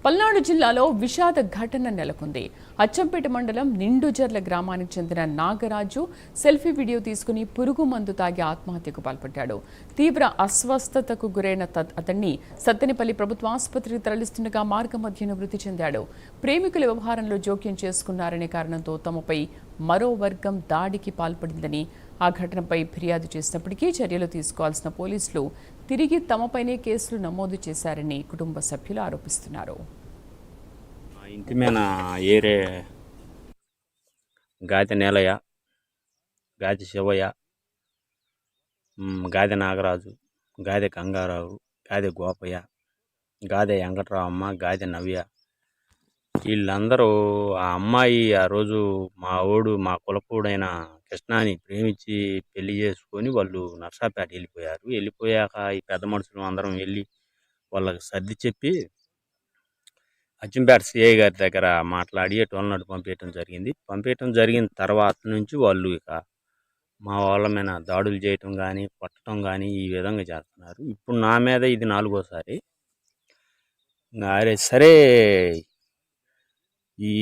పల్నాడు జిల్లాలో విషాద ఘటన నెలకొంది. అచ్చంపేట మండలం నిండుజర్ల గ్రామానికి చెందిన నాగరాజు సెల్ఫీ వీడియో తీసుకుని పురుగు మందు తాగి ఆత్మహత్యకు పాల్పడ్డాడు. తీవ్ర అస్వస్థతకు గురైన అతన్ని సత్తెనపల్లి ప్రభుత్వ ఆసుపత్రికి తరలిస్తుండగా మార్గమధ్యన మృతి చెందాడు. ప్రేమికుల వ్యవహారంలో జోక్యం చేసుకున్నారనే కారణంతో తమపై మరో వర్గం దాడికి పాల్పడిందని, ఆ ఘటనపై ఫిర్యాదు చేసినప్పటికీ చర్యలు తీసుకోవాల్సిన పోలీసులు తిరిగి తమపైనే కేసులు నమోదు చేశారని కుటుంబ సభ్యులు ఆరోపిస్తున్నారు. ఇంటి మీద ఏరే గాదె నేలయ్య, గాదె శివయ్య, గాదె నాగరాజు, గాదె గంగారావు, గాదె గోపయ్య, గాదె వెంకట్రావమ్మ, గాదె నవ్య, వీళ్ళందరూ ఆ అమ్మాయి ఆ రోజు మా కులపోడైన కృష్ణాని ప్రేమించి పెళ్లి చేసుకొని వాళ్ళు నర్సాపేట వెళ్ళిపోయారు. వెళ్ళిపోయాక ఈ పెద్ద మనుషులు అందరం వెళ్ళి వాళ్ళకి సర్ది చెప్పి అచ్చంపేట సిఐ గారి దగ్గర మాట్లాడి టోల్నాడు పంపించడం జరిగిన తర్వాత నుంచి వాళ్ళు ఇక మా వాళ్ళ మీద దాడులు చేయటం కానీ కొట్టడం కానీ ఈ విధంగా చేస్తున్నారు. ఇప్పుడు నా మీద ఇది 4వసారి. అరే సరే, ఈ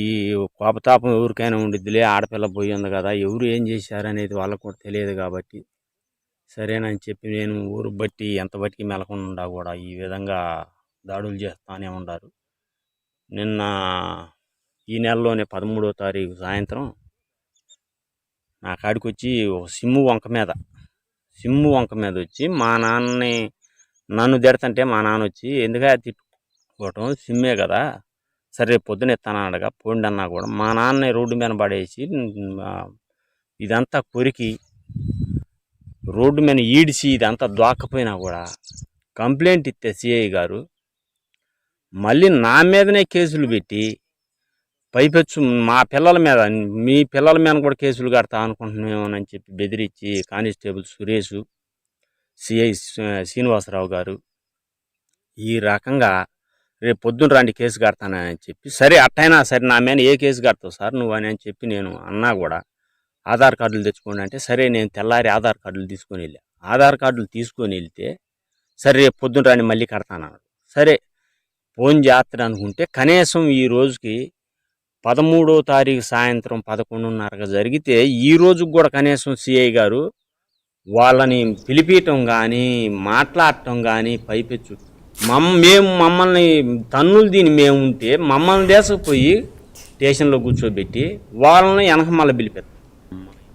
కోపతాపం ఎవరికైనా ఉండిద్దిలే, ఆడపిల్ల పోయి ఉంది కదా, ఎవరు ఏం చేశారు అనేది వాళ్ళకు కూడా తెలియదు కాబట్టి సరేనని చెప్పి నేను ఊరు బట్టి ఎంత బట్టి మెలకుండా కూడా ఈ విధంగా దాడులు చేస్తూనే ఉన్నారు. నిన్న ఈ నెలలోనే 13వ తారీఖు సాయంత్రం నా కాడికి వచ్చి సిమ్ము వంక మీద వచ్చి మా నాన్నని నన్ను తిడతంటే మా నాన్న వచ్చి ఎందుకంటే తిట్టుకోవటం, సిమ్మే కదా సరే పొద్దున ఎత్తానగా పోండి అన్నా కూడా మా నాన్న రోడ్డు మీద పడేసి ఇదంతా కొరికి రోడ్డు మీద ఈడిచి ఇదంతా దోక్కపోయినా కూడా కంప్లైంట్ ఇస్తే సిఐ గారు మళ్ళీ నా మీదనే కేసులు పెట్టి పైపెచ్చు మా పిల్లల మీద, మీ పిల్లల మీద కూడా కేసులు కడతా అనుకుంటున్నామని చెప్పి బెదిరించి కానిస్టేబుల్ సురేష్, సిఐ శ్రీనివాసరావు గారు ఈ రకంగా రేపు పొద్దున్న రండి కేసు కడతానని చెప్పి, సరే అట్టయినా సరే నా మీద ఏ కేసు కడతావు సార్ నువ్వు అని చెప్పి నేను అన్నా కూడా ఆధార్ కార్డులు తెచ్చుకోండి అంటే సరే నేను తెల్లారి ఆధార్ కార్డులు తీసుకొని వెళ్ళా. ఆధార్ కార్డులు తీసుకొని వెళ్తే సరే రేపు పొద్దున్న రాని మళ్ళీ కడతానన్నాడు. సరే ఫోన్ చేస్తాడు అనుకుంటే కనీసం ఈ రోజుకి 13వ తారీఖు సాయంత్రం 11:30 జరిగితే ఈ రోజుకి కూడా కనీసం సిఐ గారు వాళ్ళని పిలిపించటం కానీ మాట్లాడటం కానీ పైపెచ్చు మమ్మల్ని తన్నులు దీని మేము ఉంటే మమ్మల్ని దేశపోయి స్టేషన్లో కూర్చోబెట్టి వాళ్ళని వెనక మళ్ళీ పిలిపిస్తారు.